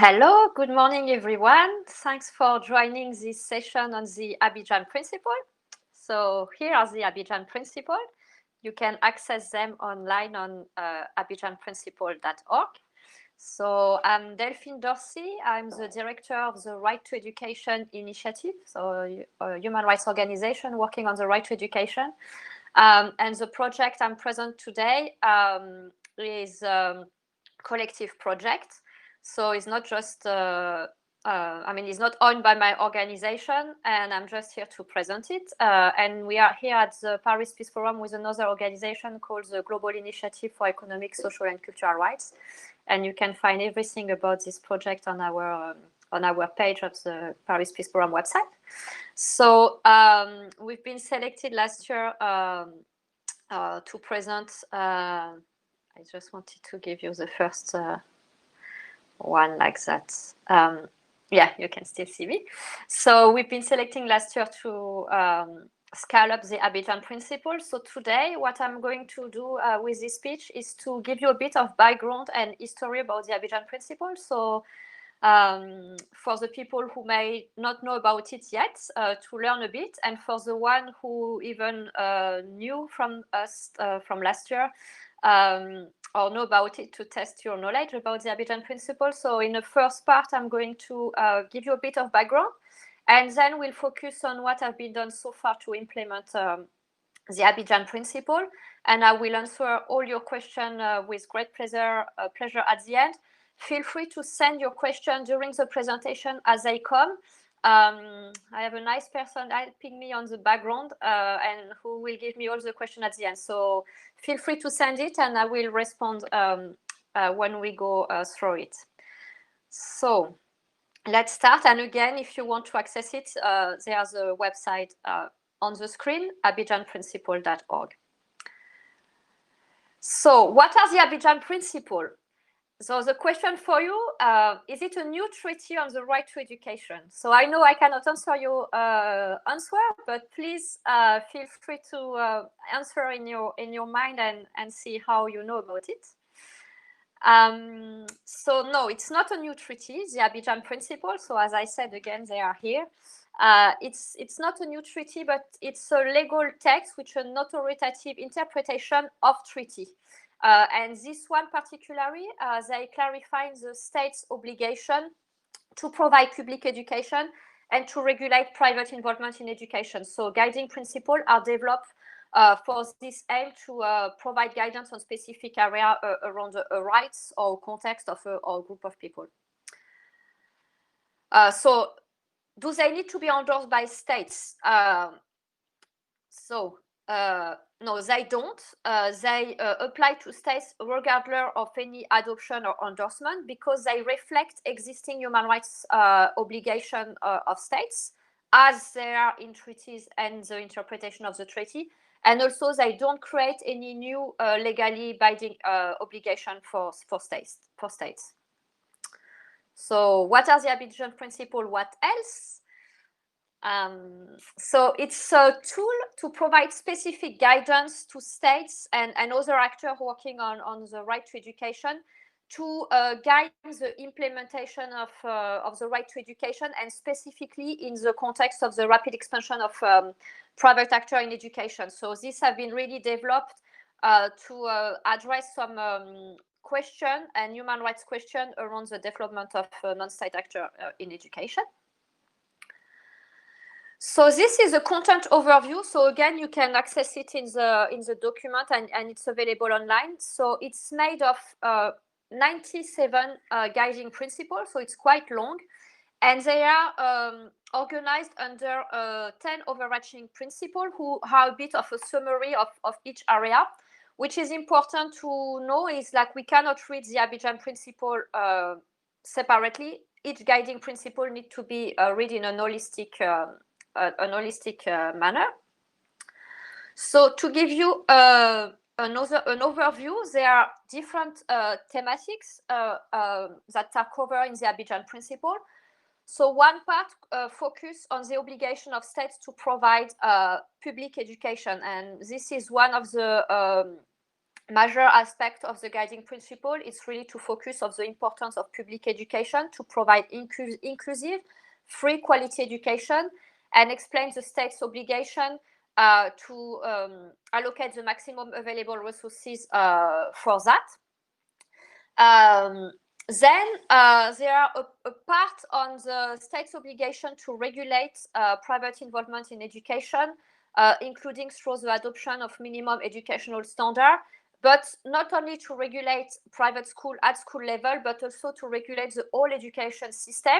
Hello, good morning, everyone. Thanks for joining this session on the Abidjan Principle. So here are the Abidjan Principle. You can access them online on abidjanprinciple.org. So I'm Delphine Dorsey. I'm the director of the Right to Education Initiative, so a human rights organization working on the right to education. And the project I'm present today is a collective project. So it's not just, it's not owned by my organization, and I'm just here to present it. And we are here at the Paris Peace Forum with another organization called the Global Initiative for Economic, Social, and Cultural Rights. And you can find everything about this project on our page of the Paris Peace Forum website. So we've been selected last year to present. I just wanted to give you the first one like that. Yeah, you can still see me. So we've been selecting last year to scale up the Abidjan Principles. So today, what I'm going to do with this speech is to give you a bit of background and history about the Abidjan Principles. So for the people who may not know about it yet, to learn a bit, and for the one who even knew from us from last year, or know about it, to test your knowledge about the Abidjan Principle. So in the first part, I'm going to give you a bit of background, and then we'll focus on what have been done so far to implement the Abidjan Principle. And I will answer all your questions with great pleasure at the end. Feel free to send your questions during the presentation as they come. I have a nice person helping me on the background and who will give me all the questions at the end. So feel free to send it and I will respond when we go through it. So let's start. And again, if you want to access it, there's a website on the screen, abidjanprinciple.org. So what are the Abidjan Principles? So the question for you, is it a new treaty on the right to education? So I know I cannot answer your answer, but please feel free to answer in your mind and see how you know about it. So no, it's not a new treaty, the Abidjan Principles. So as I said, again, they are here. It's not a new treaty, but it's a legal text which is an authoritative interpretation of treaty. And this one particularly, they clarify the state's obligation to provide public education and to regulate private involvement in education. So guiding principles are developed for this aim to provide guidance on specific area around the rights or context of a group of people. So do they need to be endorsed by states? No, they don't. They apply to states regardless of any adoption or endorsement because they reflect existing human rights obligation of states as they are in treaties and the interpretation of the treaty. And also they don't create any new legally binding obligation for states. So what are the Abidjan Principles? What else? So it's a tool to provide specific guidance to states and other actors working on the right to education to guide the implementation of the right to education, and specifically in the context of the rapid expansion of private actors in education. So these have been really developed to address some question and human rights question around the development of non-state actors in education. So this is a content overview. So again, you can access it in the document and it's available online. So it's made of 97 guiding principles. So it's quite long. And they are organized under 10 overarching principles who are a bit of a summary of each area. Which is important to know is like we cannot read the Abidjan Principle separately. Each guiding principle needs to be read in an holistic manner. So to give you an overview, there are different thematics that are covered in the Abidjan Principle. So one part focus on the obligation of states to provide public education, and this is one of the major aspect of the guiding principle is really to focus on the importance of public education to provide inclusive, free, quality education, and explain the state's obligation to allocate the maximum available resources for that. Then there are a part on the state's obligation to regulate private involvement in education, including through the adoption of minimum educational standard, but not only to regulate private school at school level, but also to regulate the whole education system,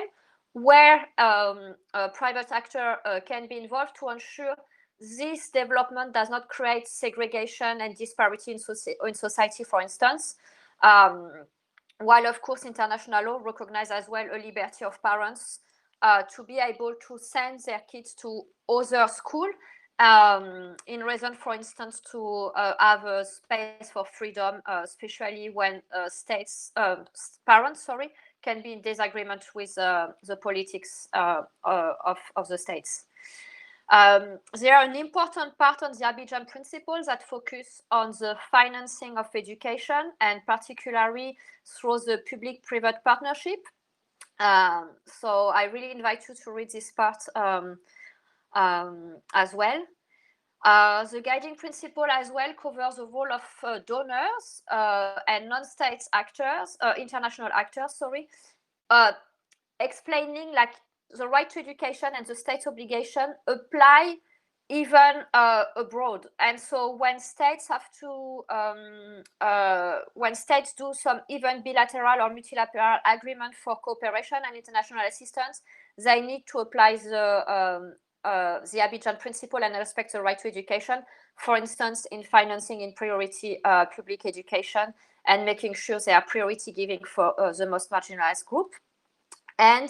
where a private actor can be involved to ensure this development does not create segregation and disparity in society, for instance. While, of course, international law recognizes as well a liberty of parents to be able to send their kids to other schools in reason, for instance, to have a space for freedom, especially when parents can be in disagreement with the politics of the states. There are an important part on the Abidjan Principles that focus on the financing of education, and particularly through the public-private partnership. So I really invite you to read this part as well. The guiding principle as well covers the role of donors and non-state actors, international actors, explaining like the right to education and the state's obligation apply even abroad. And so when states have to, when states do some even bilateral or multilateral agreement for cooperation and international assistance, they need to apply the Abidjan Principle and respect the right to education, for instance, in financing in priority public education and making sure they are priority giving for the most marginalized group. And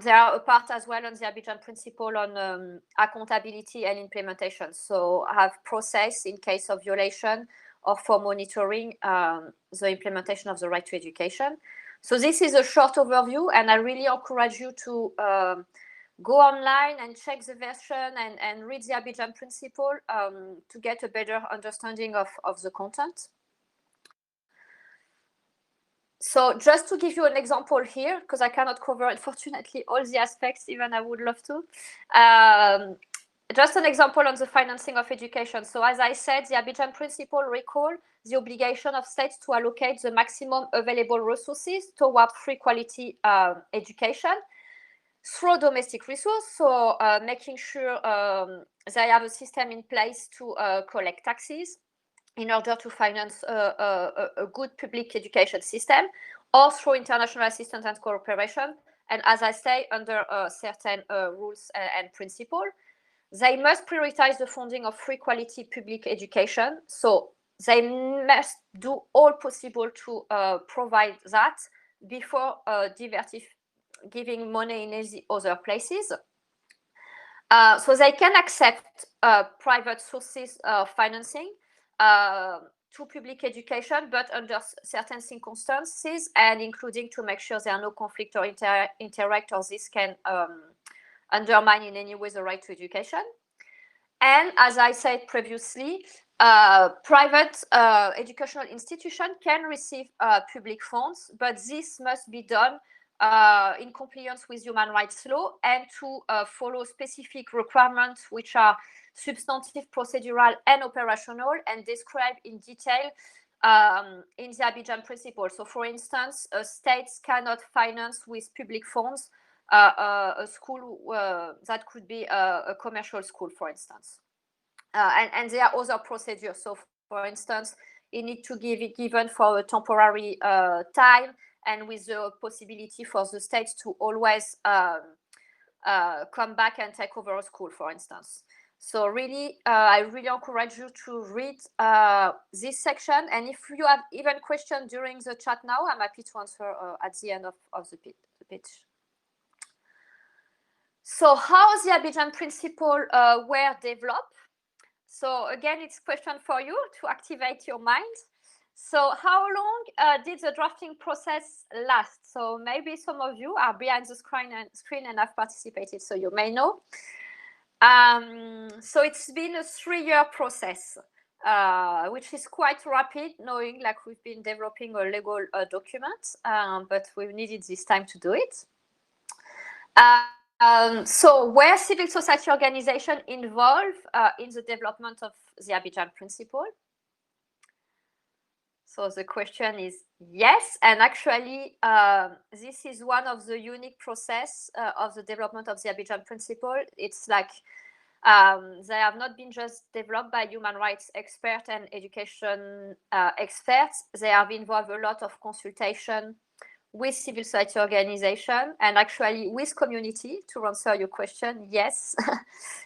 there are a part as well on the Abidjan Principle on accountability and implementation. So have process in case of violation or for monitoring the implementation of the right to education. So this is a short overview, and I really encourage you to go online and check the version and read the Abidjan Principle to get a better understanding of the content. So just to give you an example here, because I cannot cover, unfortunately, all the aspects, even I would love to. Just an example on the financing of education. So as I said, the Abidjan Principle recall the obligation of states to allocate the maximum available resources toward free quality education through domestic resources, so making sure they have a system in place to collect taxes in order to finance a good public education system, or through international assistance and cooperation. And as I say, under certain rules and principles, they must prioritize the funding of free quality public education. So they must do all possible to provide that before giving money in other places. So they can accept private sources of financing to public education, but under certain circumstances, and including to make sure there are no conflict or interact, or this can undermine in any way the right to education. And as I said previously, private educational institutions can receive public funds, but this must be done in compliance with human rights law and to follow specific requirements which are substantive, procedural, and operational, and described in detail in the Abidjan Principles. So, for instance, states cannot finance with public funds a school that could be a commercial school, for instance. And there are other procedures. So, for instance, it needs to give it given for a temporary time, and with the possibility for the states to always come back and take over a school, for instance. So really, I really encourage you to read this section. And if you have even questions during the chat now, I'm happy to answer at the end of the pitch. So how the Abidjan Principles were developed? So again, it's a question for you to activate your mind. So how long did the drafting process last? So maybe some of you are behind the screen and have participated, so you may know. So it's been a 3-year process. which is quite rapid, knowing like we've been developing a legal document, but we needed this time to do it. So where civil society organization involved in the development of the Abidjan Principle? So the question is yes, and actually this is one of the unique process of the development of the Abidjan Principle. It's like they have not been just developed by human rights experts and education experts. They have involved a lot of consultation with civil society organization and actually with community. To answer your question, yes,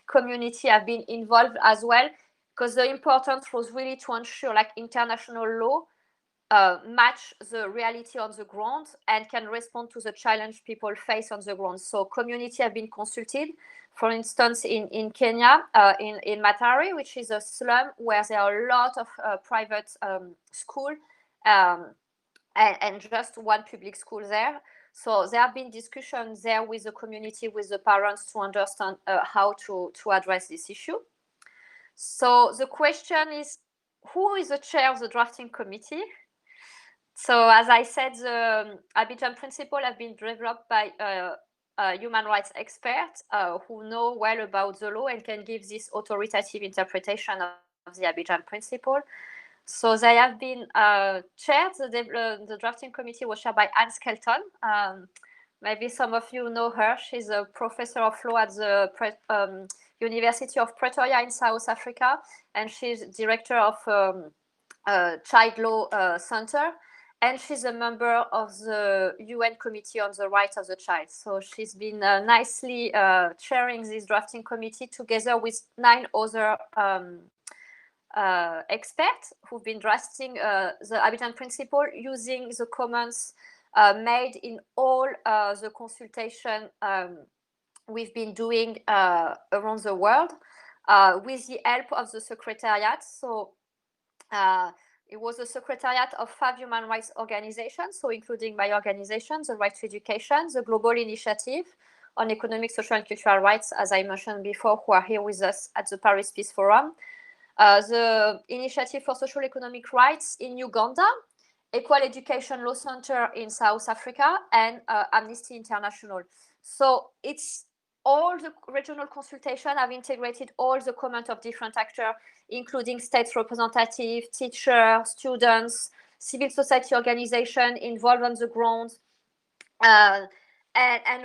community have been involved as well, because the importance was really to ensure like international law match the reality on the ground and can respond to the challenge people face on the ground. So community have been consulted, for instance, in Kenya, in Matare, which is a slum where there are a lot of private schools and just one public school there. So there have been discussions there with the community, with the parents to understand how to address this issue. So the question is, who is the chair of the drafting committee? So as I said, the Abidjan Principle have been developed by human rights experts who know well about the law and can give this authoritative interpretation of the Abidjan Principle. So they have been chaired, the drafting committee was chaired by Anne Skelton. Maybe some of you know her. She's a professor of law at the University of Pretoria in South Africa, and she's director of Child Law Center. And she's a member of the UN Committee on the Rights of the Child. So she's been nicely chairing this drafting committee together with 9 other experts who've been drafting the Abidjan Principle using the comments made in all the consultation we've been doing around the world with the help of the Secretariat. So it was a secretariat of 5 human rights organizations, so including my organization, the Right to Education, the Global Initiative on Economic, Social and Cultural Rights, as I mentioned before, who are here with us at the Paris Peace Forum, the Initiative for Social Economic Rights in Uganda, Equal Education Law Center in South Africa, and Amnesty International. So it's all the regional consultation have integrated all the comments of different actors, including state representatives, teachers, students, civil society organization involved on the ground, and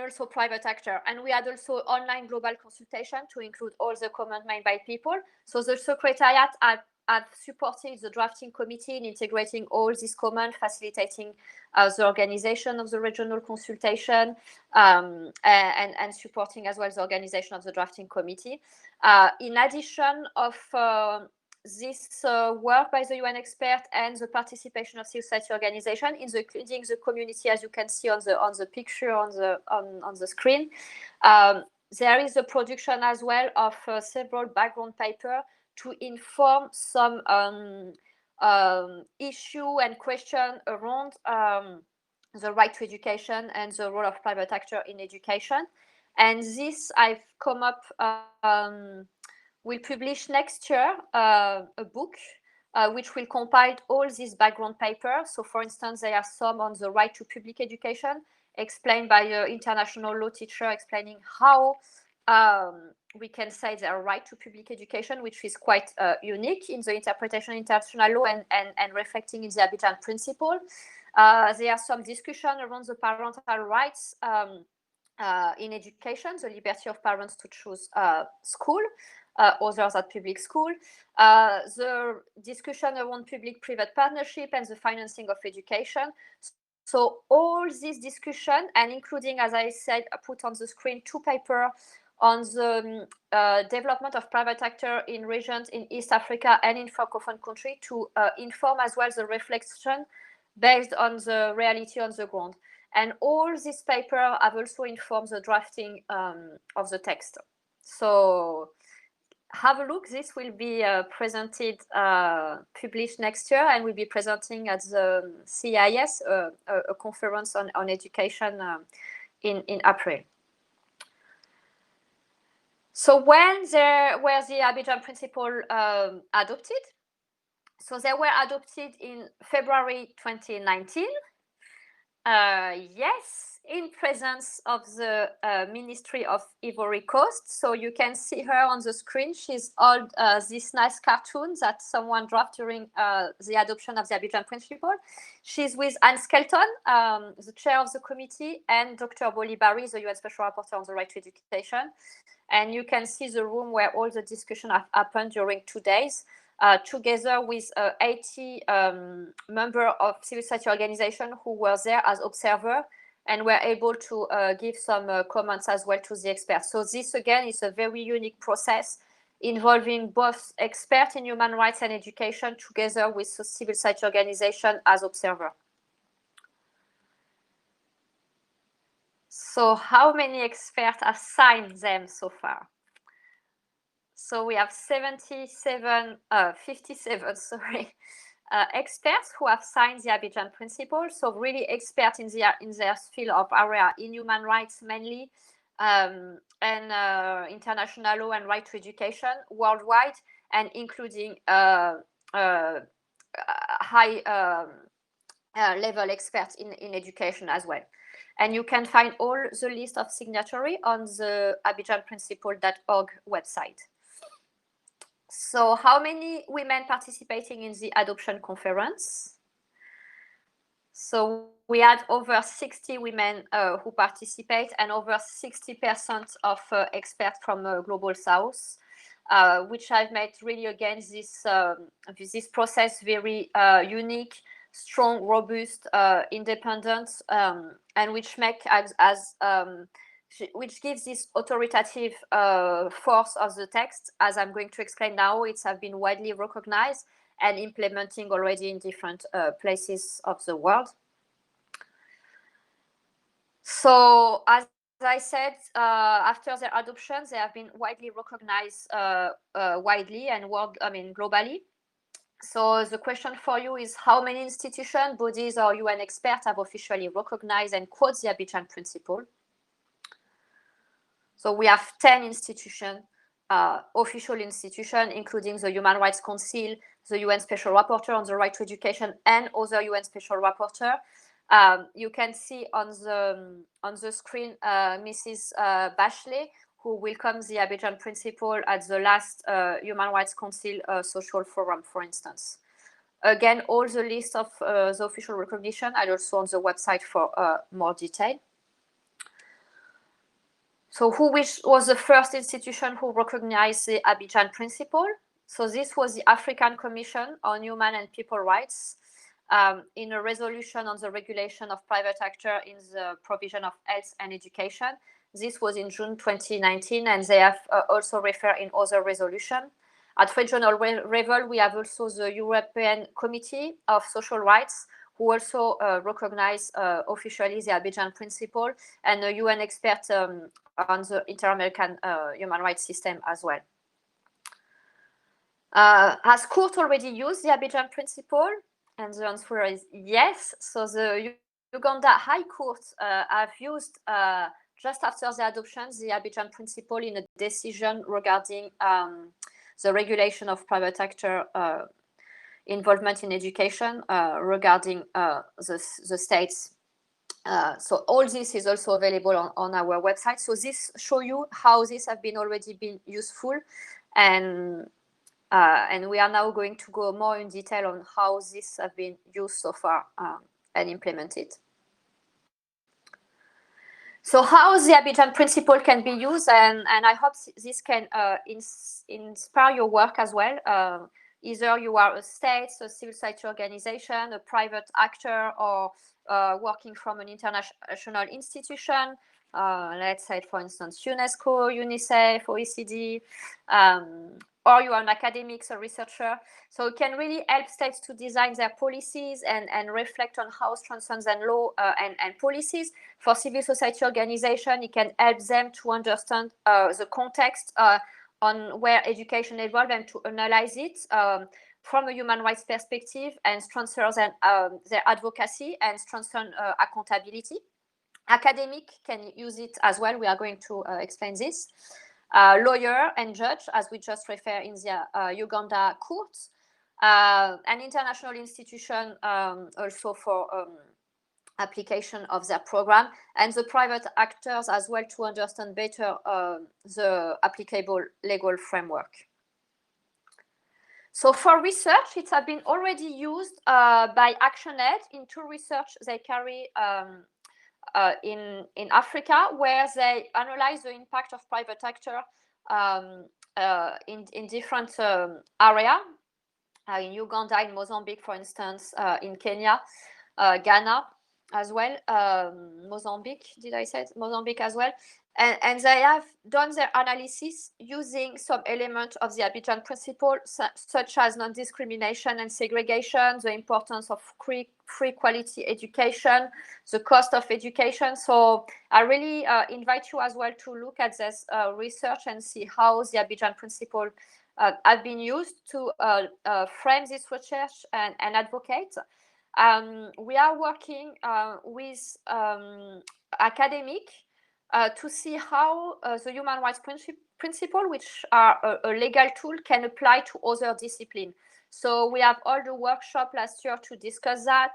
also private actor. And we had also online global consultation to include all the comments made by people. So the Secretariat have supported the drafting committee in integrating all these comments, facilitating the organization of the regional consultation, and supporting as well the organization of the drafting committee. In addition of this work by the UN expert and the participation of civil society organization, including the community, as you can see on the picture on the screen, there is a production as well of several background papers to inform some issue and question around the right to education and the role of private actor in education. And this I've come up, will publish next year a book which will compile all these background papers. So for instance, there are some on the right to public education explained by an international law teacher explaining how we can say their right to public education, which is quite unique in the interpretation of international law and reflecting in the Abidjan Principle. There are some discussion around the parental rights in education, the liberty of parents to choose school, others at public school, the discussion around public-private partnership and the financing of education. So all this discussion, and including, as I said, I put on the screen 2 papers on the development of private actor in regions in East Africa and in Francophone country to inform as well the reflection based on the reality on the ground. And all these papers have also informed the drafting of the text. So have a look. This will be presented, published next year, and we'll be presenting at the CIS, a conference on education in April. So when were the Abidjan Principle adopted? So they were adopted in February 2019. Yes, in presence of the Ministry of Ivory Coast. So you can see her on the screen. She's held this nice cartoon that someone dropped during the adoption of the Abidjan Principle. She's with Anne Skelton, the chair of the committee, and Dr. Bolibari, the UN Special Rapporteur on the Right to Education. And you can see the room where all the discussion have happened during 2 days. Together with 80 members of civil society organization who were there as observers and were able to give some comments as well to the experts. So this again is a very unique process involving both experts in human rights and education together with the civil society organization as observer. So how many experts have signed them so far? So we have 57 experts who have signed the Abidjan Principles. So really experts in their field of area in human rights mainly, and international law and right to education worldwide, and including high level experts in education as well. And you can find all the list of signatories on the abidjanprinciple.org website. So how many women participating in the adoption conference? So we had over 60 women who participate and over 60% of experts from Global South, which have made really again this process very unique, strong, robust, independent, and which make which gives this authoritative force of the text, as I'm going to explain now. It's have been widely recognized and implementing already in different places of the world. So as I said, after their adoption, they have been widely recognized widely and globally. So the question for you is how many institutions, bodies, or UN experts have officially recognized and quote the Abidjan Principle? So we have 10 institutions, official institutions, including the Human Rights Council, the UN Special Rapporteur on the Right to Education, and other UN Special Rapporteur. You can see on the screen Mrs. Bachelet, who welcomed the Abidjan Principle at the last Human Rights Council Social Forum, for instance. Again, all the list of the official recognition are also on the website for more detail. So which was the first institution who recognized the Abidjan Principle? So this was the African Commission on Human and People Rights in a resolution on the regulation of private actors in the provision of health and education. This was in June 2019, and they have also referred in other resolutions. At regional level, we have also the European Committee of Social Rights, who also recognize officially the Abidjan Principle, and a UN expert on the Inter-American human rights system as well. Has court already used the Abidjan Principle? And the answer is yes. So the Uganda High Court have used, just after the adoption, the Abidjan Principle in a decision regarding the regulation of private actor involvement in education regarding the states. So all this is also available on our website. So this shows you how this have been already been useful, and we are now going to go more in detail on how this have been used so far and implemented. So how the Abidjan Principle can be used, and I hope this can inspire your work as well. Either you are a state, a civil society organization, a private actor, or working from an international institution, let's say, for instance, UNESCO, UNICEF, OECD, or you are an academic, a researcher. So it can really help states to design their policies and reflect on how strengthens and law and policies. For civil society organization, it can help them to understand the context on where education evolved and to analyze it from a human rights perspective and strengthen their advocacy and strengthen accountability. Academic can use it as well. We are going to explain this. Lawyer and judge, as we just referred in the Uganda court, an international institution also for application of their program, and the private actors as well to understand better the applicable legal framework. So for research, it has been already used by ActionAid in two research they carry in Africa, where they analyze the impact of private actor in different areas, in Uganda, in Mozambique, for instance, in Kenya, Ghana as well, Mozambique, did I say it? Mozambique as well. And they have done their analysis using some elements of the Abidjan Principle, such as non-discrimination and segregation, the importance of free quality education, the cost of education. So I really invite you as well to look at this research and see how the Abidjan Principle have been used to frame this research and advocate. We are working with academic to see how the human rights principle, which are a legal tool, can apply to other disciplines. So we have all the workshop last year to discuss that,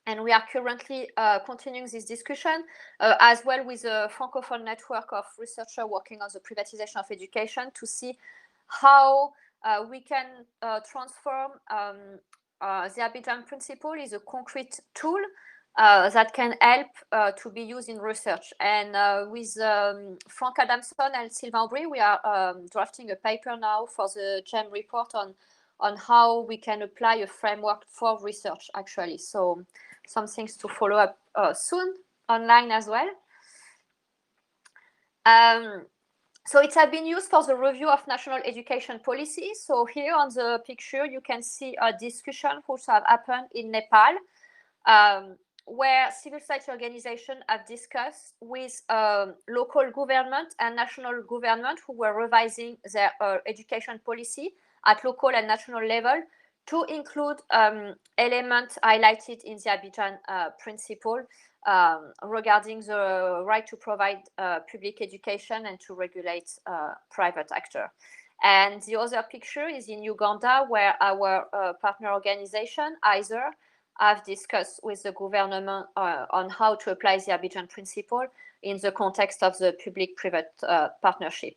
and we are currently continuing this discussion as well with a Francophone network of researchers working on the privatization of education to see how we can transform the Abidjan Principle is a concrete tool that can help to be used in research. And with Frank Adamson and Sylvain Aubry, we are drafting a paper now for the GEM report on how we can apply a framework for research, actually. So some things to follow up soon online as well. So it has been used for the review of national education policy. So here on the picture, you can see a discussion which have happened in Nepal, where civil society organizations have discussed with local government and national government who were revising their education policy at local and national level to include elements highlighted in the Abidjan Principle regarding the right to provide public education and to regulate private actors. And the other picture is in Uganda, where our partner organization, ISER, have discussed with the government on how to apply the Abidjan Principle in the context of the public-private partnership.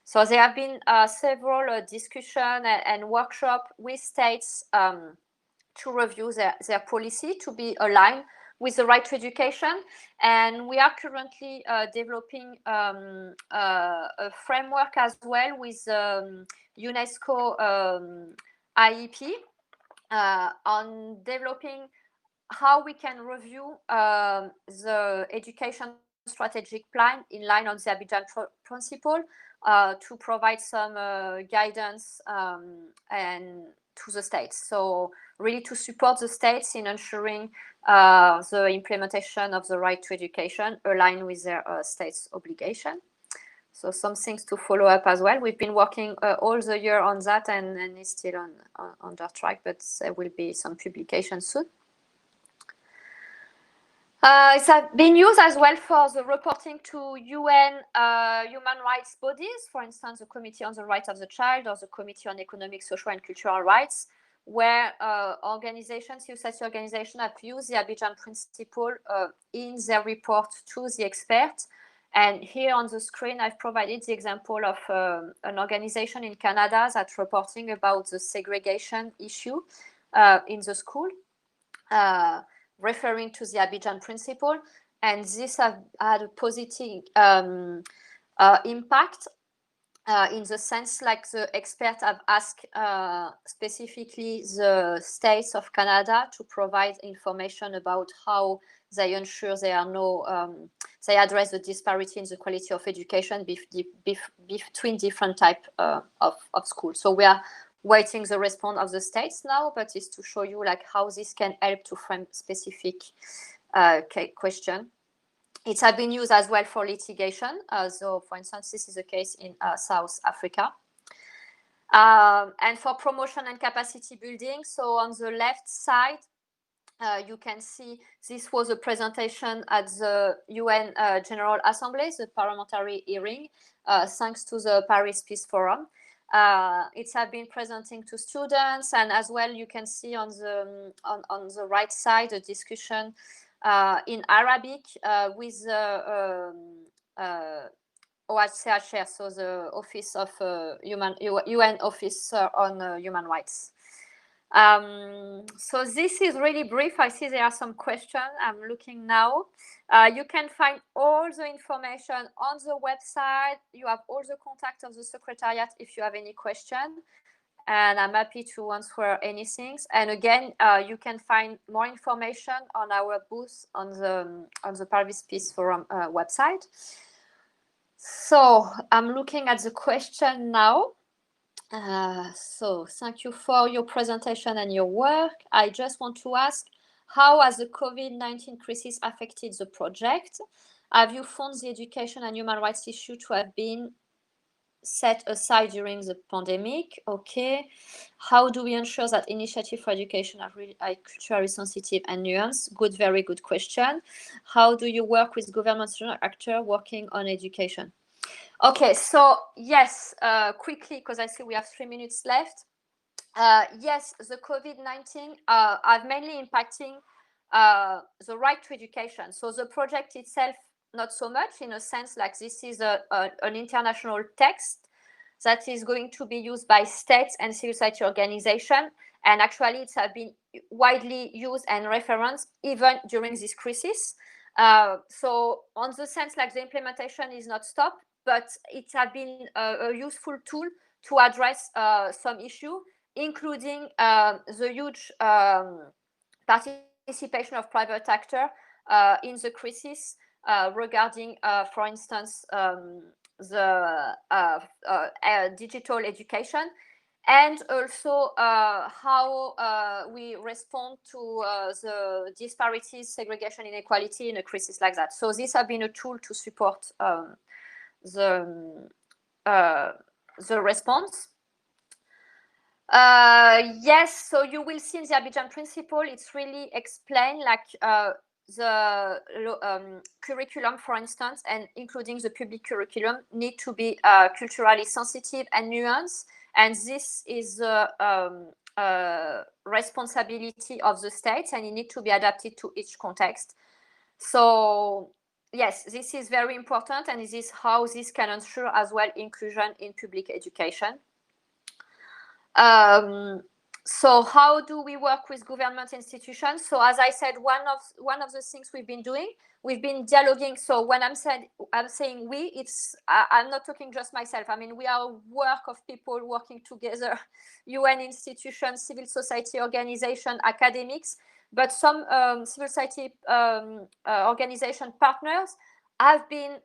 So there have been several discussions and workshops with states to review their policy to be aligned with the right to education. And we are currently developing a framework as well with UNESCO IEP on developing how we can review the education strategic plan in line on the Abidjan Principle to provide some guidance and to the states. So really to support the states in ensuring the implementation of the right to education aligned with their state's obligation. So some things to follow up as well. We've been working all the year on that, and it's still on the track, but there will be some publication soon. It's been used as well for the reporting to UN human rights bodies, for instance, the Committee on the Rights of the Child or the Committee on Economic, Social and Cultural Rights, where organizations, civil society organizations have used the Abidjan Principle in their report to the experts. And here on the screen, I've provided the example of an organization in Canada that's reporting about the segregation issue in the school, referring to the Abidjan Principle. And this has had a positive impact in the sense like the experts have asked specifically the states of Canada to provide information about how they ensure there are no, they address the disparity in the quality of education between different types of schools. So we are waiting the response of the states now, but it's to show you like how this can help to frame specific question. It has been used as well for litigation. So for instance, this is a case in South Africa. And for promotion and capacity building, so on the left side, you can see this was a presentation at the UN General Assembly, the parliamentary hearing, thanks to the Paris Peace Forum. It's have been presenting to students, and as well you can see on the on the right side a discussion in Arabic with the OHCHR, so the Office of UN Officer on Human Rights. So this is really brief. I see there are some questions. I'm looking now. You can find all the information on the website. You have all the contact of the Secretariat if you have any question. And I'm happy to answer anything. And again, you can find more information on our booth on the Paris Peace Forum website. So I'm looking at the question now. So thank you for your presentation and your work. I just want to ask, how has the COVID-19 crisis affected the project? Have you found the education and human rights issue to have been set aside during the pandemic? Okay. How do we ensure that initiatives for education are really culturally sensitive and nuanced? Good, very good question. How do you work with government actors working on education? Okay, so yes, quickly, because I see we have 3 minutes left. Yes, the COVID-19 are mainly impacting the right to education. So the project itself, not so much, in a sense, like this is an international text that is going to be used by states and civil society organizations. And actually, it's been widely used and referenced even during this crisis. So on the sense, like the implementation is not stopped, but it has been a useful tool to address some issue, including the huge participation of private actors in the crisis regarding, for instance, the digital education, and also how we respond to the disparities, segregation, inequality in a crisis like that. So this has been a tool to support the response. Yes, so you will see in the Abidjan Principle, it's really explained like the curriculum, for instance, and including the public curriculum, need to be culturally sensitive and nuanced. And this is the responsibility of the states, and it needs to be adapted to each context. So yes, this is very important, and this is how this can ensure as well inclusion in public education. So how do we work with government institutions? So as I said, one of the things we've been doing, we've been dialoguing. So when I'm saying we, it's I'm not talking just myself. I mean, we are a work of people working together, UN institutions, civil society organization, academics, but some civil society organization partners have been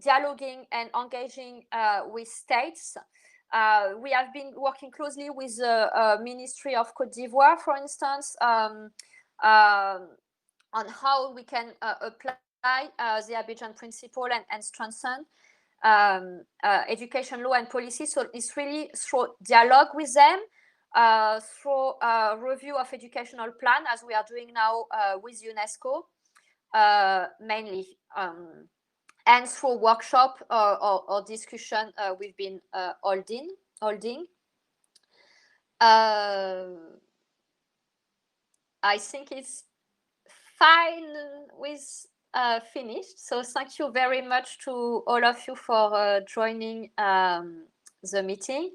dialoguing and engaging with states. We have been working closely with the Ministry of Côte d'Ivoire, for instance, on how we can apply the Abidjan Principle and strengthen education law and policy. So it's really through dialogue with them, through review of educational plan, as we are doing now with UNESCO, mainly. And through workshop or discussion we've been holding. I think it's fine with finished. So thank you very much to all of you for joining the meeting,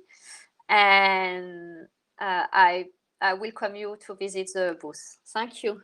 and I welcome you to visit the booth. Thank you.